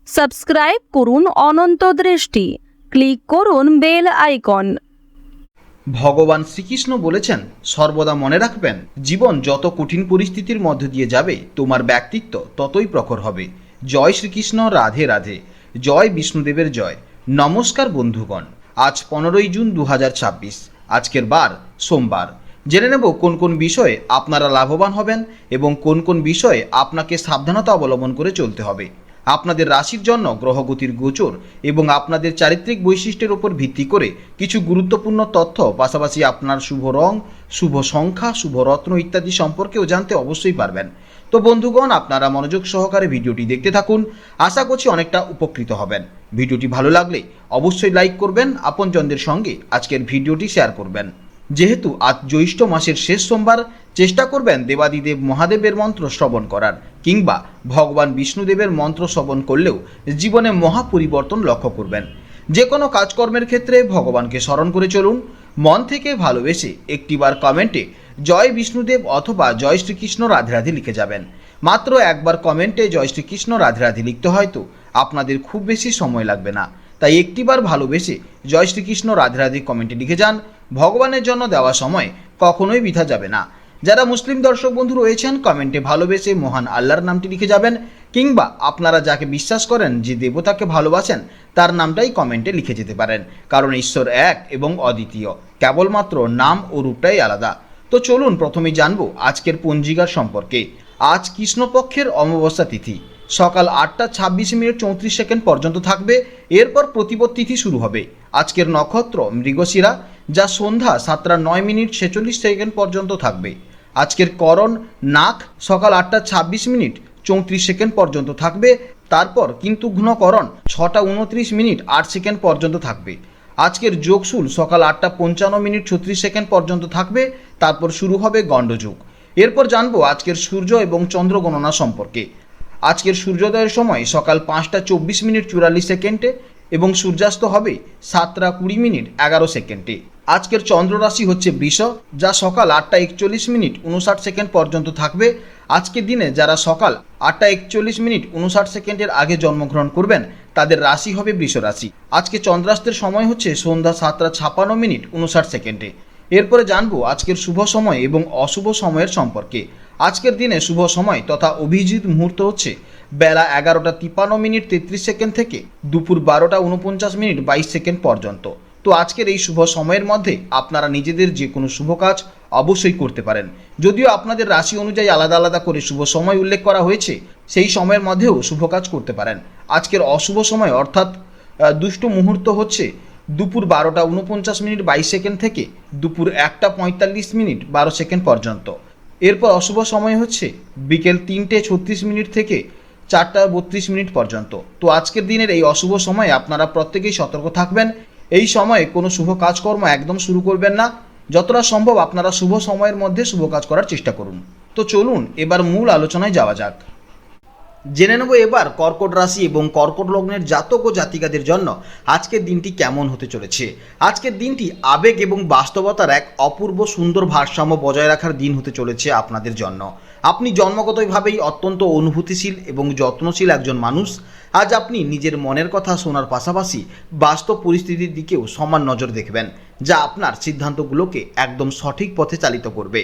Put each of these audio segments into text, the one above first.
Subscribe করুন অনন্ত দৃষ্টি, click করুন বেল আইকন। ভগবান শ্রীকৃষ্ণ বলেছেন, সর্বদা মনে রাখবেন, জীবন যত কঠিন পরিস্থিতির মধ্য দিয়ে যাবে তোমার ব্যক্তিত্ব ততই প্রখর হবে। জয় শ্রীকৃষ্ণ, রাধে রাধে, জয় বিষ্ণুদেবের জয়। নমস্কার বন্ধুগণ, আজ 15ই জুন 2026, আজকের বার সোমবার। জেনে নেব কোন কোন বিষয়ে আপনারা লাভবান হবেন এবং কোন কোন বিষয়ে আপনাকে সাবধানতা অবলম্বন করে চলতে হবে। আপনাদের রাশির জন্য গ্রহগতির গোচর এবং আপনাদের চারিত্রিক বৈশিষ্ট্যের উপর ভিত্তি করে কিছু গুরুত্বপূর্ণ তথ্য, পাশাপাশি আপনার শুভ রং, শুভ সংখ্যা, শুভ রত্ন ইত্যাদি সম্পর্কেও জানতে অবশ্যই পারবেন। তো বন্ধুগণ, আপনারা মনোযোগ সহকারে ভিডিওটি দেখতে থাকুন, আশা করছি অনেকটা উপকৃত হবেন। ভিডিওটি ভালো লাগলে অবশ্যই লাইক করবেন, আপনজনদের সঙ্গে আজকের ভিডিওটি শেয়ার করবেন। যেহেতু আজ জ্যৈষ্ঠ মাসের শেষ সোমবার, চেষ্টা করবেন দেবাদিদেব মহাদেবের মন্ত্র শ্রবণ করার, কিংবা ভগবান বিষ্ণুদেবের মন্ত্র শ্রবণ করলেও জীবনে মহা পরিবর্তন লক্ষ্য করবেন। যে কোনো কাজকর্মের ক্ষেত্রে ভগবানকে স্মরণ করে চলুন। মন থেকে ভালোবেসে একটিবার কমেন্টে জয় বিষ্ণুদেব অথবা জয় শ্রীকৃষ্ণ রাধে রাধে লিখে যাবেন। মাত্র একবার কমেন্টে জয় শ্রীকৃষ্ণ রাধে রাধে লিখতে হয়তো আপনাদের খুব বেশি সময় লাগবে না, তাই একটিবার ভালোবেসে জয় শ্রীকৃষ্ণ রাধে রাধে কমেন্টে লিখে যান। ভগবানের জন্য দেওয়া সময় কখনোই বৃথা যাবে না। যারা মুসলিম দর্শক বন্ধু রয়েছেন, কমেন্টে ভালোবেসে মহান আল্লাহর নামটি লিখে যাবেন, কিংবা আপনারা যাকে বিশ্বাস করেন, যে দেবতাকে ভালোবাসেন, তার নামটাই কমেন্টে লিখে যেতে পারেন, কারণ ঈশ্বর এক এবং অদ্বিতীয়, কেবলমাত্র নাম ও রূপটাই আলাদা। তো চলুন প্রথমেই জানবো আজকের পঞ্জিকার সম্পর্কে। আজ কৃষ্ণপক্ষের অমাবস্যা তিথি সকাল 8টা 26 মিনিট 34 সেকেন্ড পর্যন্ত থাকবে। এরপর প্রতিপদ তিথি শুরু হবে। আজকের নক্ষত্র মৃগশিরা, যা সন্ধ্যা 7টা 9 মিনিট 46 সেকেন্ড পর্যন্ত থাকবে। আজকের করণ নাক, সকাল 8টা 26 মিনিট 34 সেকেন্ড পর্যন্ত থাকবে। তারপর কিন্তু ঘ্নকরণ 6টা 29 মিনিট 8 সেকেন্ড পর্যন্ত থাকবে। আজকের যোগশুল সকাল 8টা 55 মিনিট 36 সেকেন্ড পর্যন্ত থাকবে। তারপর শুরু হবে গণ্ডযুগ। এরপর জানবো আজকের সূর্য এবং চন্দ্র গণনা সম্পর্কে। আজকের সূর্যোদয়ের সময় সকাল 5টা 24 মিনিট 44 সেকেন্ডে এবং সূর্যাস্ত হবে 7টা 20 মিনিট 11 সেকেন্ডে। আজকের চন্দ্র রাশি হচ্ছে বৃষ, যা সকাল 8টা 41 মিনিট 59 সেকেন্ড পর্যন্ত থাকবে। আজকের দিনে যারা সকাল 8টা 41 মিনিট 59 সেকেন্ডের আগে জন্মগ্রহণ করবেন, তাদের রাশি হবে বৃষ রাশি। আজকে চন্দ্রাস্তের সময় হচ্ছে সন্ধ্যা 7টা 56 মিনিট 59 সেকেন্ডে। এরপরে জানবো আজকের শুভ সময় এবং অশুভ সময়ের সম্পর্কে। আজকের দিনে শুভ সময় তথা অভিজিৎ মুহূর্ত হচ্ছে বেলা 11টা 53 মিনিট 33 সেকেন্ড থেকে দুপুর 12টা 49 মিনিট 22 সেকেন্ড পর্যন্ত। তো আজকের এই শুভ সময়ের মধ্যে আপনারা নিজেদের যে কোনো শুভ কাজ অবশ্যই করতে পারেন। যদিও আপনাদের রাশি অনুযায়ী আলাদা আলাদা করে শুভ সময় উল্লেখ করা হয়েছে, সেই সময়ের মধ্যেও শুভ কাজ করতে পারেন। আজকের অশুভ সময় অর্থাৎ দুষ্ট মুহূর্ত হচ্ছে দুপুর 12টা 49 মিনিট 22 সেকেন্ড থেকে দুপুর 1টা 45 মিনিট 12 সেকেন্ড পর্যন্ত। এরপর অশুভ সময় হচ্ছে বিকেল 3টে 36 মিনিট থেকে 4টা 32 মিনিট পর্যন্ত। তো আজকের দিনের এই অশুভ সময়ে আপনারা প্রত্যেকেই সতর্ক থাকবেন। এই সময়ে কোনো শুভ কাজকর্ম একদম শুরু করবেন না। যতটা সম্ভব আপনারা শুভ সময়ের মধ্যে শুভ কাজ করার চেষ্টা করুন। তো চলুন এবার মূল আলোচনায় যাওয়া যাক। জেনে নেব এবার কর্কট রাশি এবং কর্কট লগ্নের জাতক ও জাতিকাদের জন্য আজকের দিনটি কেমন হতে চলেছে। আজকের দিনটি আবেগ এবং বাস্তবতার এক অপূর্ব সুন্দর ভারসাম্য বজায় রাখার দিন হতে চলেছে আপনাদের জন্য। আপনি জন্মগতভাবেই অত্যন্ত অনুভূতিশীল এবং যত্নশীল একজন মানুষ। আজ আপনি নিজের মনের কথা শোনার পাশাপাশি বাস্তব পরিস্থিতির দিকেও সমান নজর দেখবেন, যা আপনার সিদ্ধান্তগুলোকে একদম সঠিক পথে চালিত করবে।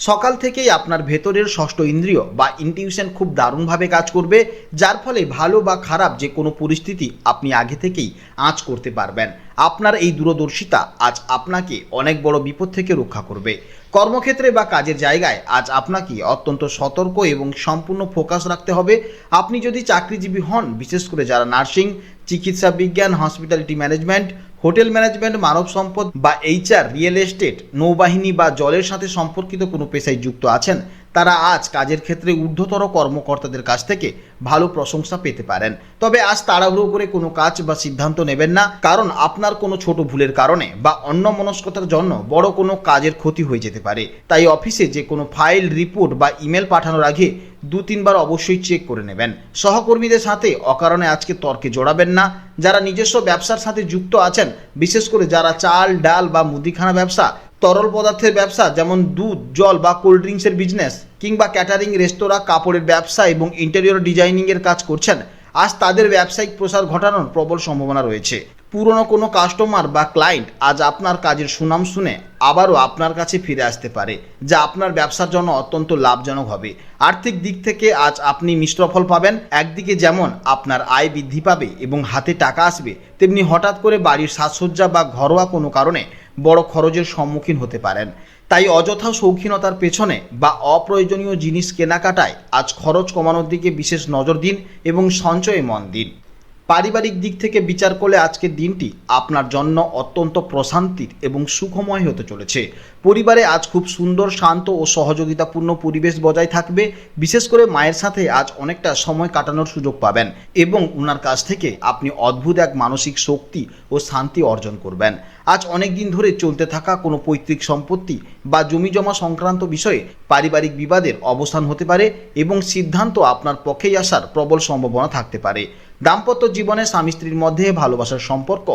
সকাল থেকেই আপনার ভেতরের ষষ্ঠ ইন্দ্রিয় বা ইনটিউশন খুব দারুণভাবে কাজ করবে, যার ফলে ভালো বা খারাপ যে কোনো পরিস্থিতি আপনি আগে থেকেই আঁচ করতে পারবেন। আপনার এই দূরদর্শিতা আজ আপনাকে অনেক বড় বিপদ থেকে রক্ষা করবে। কর্মক্ষেত্রে বা কাজের জায়গায় আজ আপনাকে অত্যন্ত সতর্ক এবং সম্পূর্ণ ফোকাস রাখতে হবে। আপনি যদি চাকরিজীবী হন, বিশেষ করে যারা নার্সিং, চিকিৎসা বিজ্ঞান, হসপিটালিটি ম্যানেজমেন্ট, হোটেল ম্যানেজমেন্ট, মানব সম্পদ বা এইচআর, রিয়েল এস্টেট, নৌবাহিনী বা জলের সাথে সম্পর্কিত কোনো পেশায় যুক্ত আছেন, তারা আজ কাজের ক্ষেত্রে ঊর্ধ্বতর কর্মকর্তাদের কাছ থেকে ভালো প্রশংসা পেতে পারেন। তবে আজ তাড়াহুড়ো করে কোনো কাজ বা সিদ্ধান্ত নেবেন না, কারণ আপনার কোনো ছোট ভুলের কারণে বা অন্যমনস্কতার জন্য বড় কোনো কাজের ক্ষতি হয়ে যেতে পারে। তাই অফিসে যে কোনো ফাইল, রিপোর্ট বা ইমেল পাঠানোর আগে 2-3বার অবশ্যই চেক করে নেবেন। সহকর্মীদের সাথে অকারণে আজকে তর্কে জড়াবেন না। যারা নিজস্ব ব্যবসার সাথে যুক্ত আছেন, বিশেষ করে যারা চাল, ডাল বা মুদিখানা ব্যবসা, তরল পদার্থের ব্যবসা যেমন দুধ, জল বা কোল্ড ড্রিঙ্কসের বিজনেস, কিংবা ক্যাটারিং, রেস্তোরাঁ, কাপড়ের ব্যবসা এবং ইন্টেরিয়র ডিজাইনিংয়ের কাজ করছেন, আজ তাদের ব্যবসায়িক প্রসার ঘটানোর প্রবল সম্ভাবনা রয়েছে। পুরনো কোনো কাস্টমার বা ক্লায়েন্ট আজ আপনার কাজের সুনাম শুনে আবারও আপনার কাছে ফিরে আসতে পারে, যা আপনার ব্যবসার জন্য অত্যন্ত লাভজনক হবে। আর্থিক দিক থেকে আজ আপনি মিশ্র ফল পাবেন। একদিকে যেমন আপনার আয় বৃদ্ধি পাবে এবং হাতে টাকা আসবে, তেমনি হঠাৎ করে বাড়ির সাজসজ্জা বা ঘরোয়া কোনো কারণে বড় খরচের সম্মুখীন হতে পারেন। তাই অযথা শৌখিনতার পেছনে বা অপ্রয়োজনীয় জিনিস কেনাকাটায় আজ খরচ কমানোর দিকে বিশেষ নজর দিন এবং সঞ্চয়ে মন দিন। পারিবারিক দিক থেকে বিচার করলে আজকের দিনটি আপনার জন্য অত্যন্ত প্রশান্তির এবং সুখময় হতে চলেছে। পরিবারে আজ খুব সুন্দর, শান্ত ও সহযোগিতাপূর্ণ পরিবেশ বজায় থাকবে। বিশেষ করে মায়ের সাথে আজ অনেকটা সময় কাটানোর সুযোগ পাবেন এবং ওনার কাছ থেকে আপনি অদ্ভুত এক মানসিক শক্তি ও শান্তি অর্জন করবেন। আজ অনেক দিন ধরে চলতে থাকা কোনো পৈতৃক সম্পত্তি বা জমিজমা সংক্রান্ত বিষয়ে পারিবারিক বিবাদের অবসান হতে পারে এবং সিদ্ধান্ত আপনার পক্ষেই আসার প্রবল সম্ভাবনা থাকতে পারে। দাম্পত্য জীবনে স্বামী স্ত্রীর মধ্যে ভালোবাসার সম্পর্ক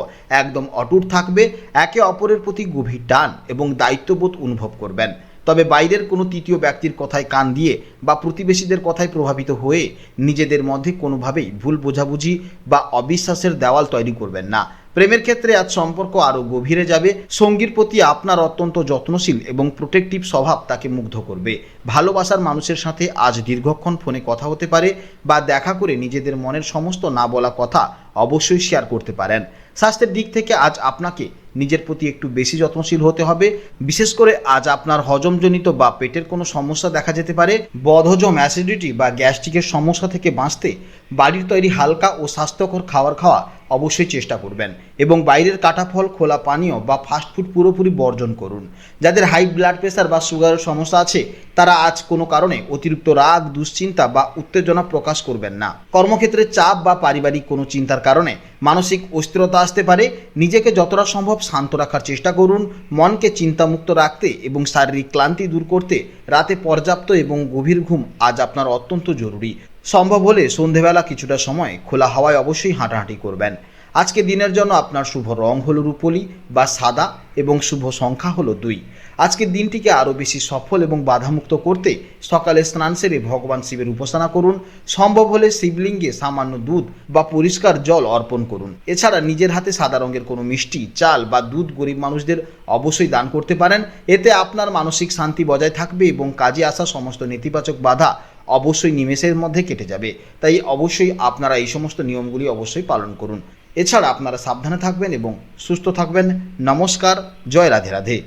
একদম অটুট থাকবে। একে অপরের প্রতি গভীর টান এবং দায়িত্ববোধ অনুভব করবেন। তবে বাইরের কোনো তৃতীয় ব্যক্তির কথায় কান দিয়ে বা প্রতিবেশীদের কথায় প্রভাবিত হয়ে নিজেদের মধ্যে কোনোভাবেই ভুল বোঝাবুঝি বা অবিশ্বাসের দেওয়াল তৈরি করবেন না। প্রেমের ক্ষেত্রে আজ সম্পর্ক আরও গভীরে যাবে। সঙ্গীর প্রতি আপনার অত্যন্ত যত্নশীল এবং প্রোটেক্টিভ স্বভাব তাকে মুগ্ধ করবে। ভালোবাসার মানুষের সাথে আজ দীর্ঘক্ষণ ফোনে কথা হতে পারে বা দেখা করে নিজেদের মনের সমস্ত না বলা কথা অবশ্যই শেয়ার করতে পারেন। স্বাস্থ্যের দিক থেকে আজ আপনাকে নিজের প্রতি একটু বেশি যত্নশীল হতে হবে। বিশেষ করে আজ আপনার হজমজনিত বা পেটের কোনো সমস্যা দেখা যেতে পারে। বদহজম, অ্যাসিডিটি বা গ্যাস্ট্রিকের সমস্যা থেকে বাঁচতে বাড়ির তৈরি হালকা ও স্বাস্থ্যকর খাবার খাওয়া অবশ্যই চেষ্টা করবেন এবং বাইরের কাটা ফল, খোলা পানীয় বা ফাস্টফুড পুরোপুরি বর্জন করুন। যাদের হাই ব্লাড প্রেশার বা সুগারের সমস্যা আছে তারা আজ কোনো কারণে অতিরিক্ত রাগ, দুশ্চিন্তা বা উত্তেজনা প্রকাশ করবেন না। কর্মক্ষেত্রে চাপ বা পারিবারিক কোনো চিন্তার কারণে মানসিক অস্থিরতা আসতে পারে। নিজেকে যতটা সম্ভব শান্ত রাখার চেষ্টা করুন। মনকে চিন্তামুক্ত রাখতে এবং শারীরিক ক্লান্তি দূর করতে রাতে পর্যাপ্ত এবং গভীর ঘুম আজ আপনার অত্যন্ত জরুরি। সম্ভব হলে সন্ধেবেলা কিছুটা সময় খোলা হাওয়ায় অবশ্যই হাঁটাহাঁটি করবেন। আজকে দিনের জন্য আপনার শুভ রং হলো রূপোলি বা সাদা এবং শুভ সংখ্যা হলো 2। আজকের দিনটিকে আরও বেশি সফল এবং বাধামুক্ত করতে সকালে স্নান সেরে ভগবান শিবের উপাসনা করুন। সম্ভব হলে শিবলিঙ্গে সামান্য দুধ বা পরিষ্কার জল অর্পণ করুন। এছাড়া নিজের হাতে সাদা রঙের কোনো মিষ্টি, চাল বা দুধ গরিব মানুষদের অবশ্যই দান করতে পারেন। এতে আপনার মানসিক শান্তি বজায় থাকবে এবং কাজে আসা সমস্ত নেতিবাচক বাধা অবশ্যই নিমেষের মধ্যে কেটে যাবে। তাই অবশ্যই আপনারা এই সমস্ত নিয়মগুলি অবশ্যই পালন করুন। এছাড়া আপনারা সাবধানে থাকবেন এবং সুস্থ থাকবেন। নমস্কার, জয় রাধে রাধে।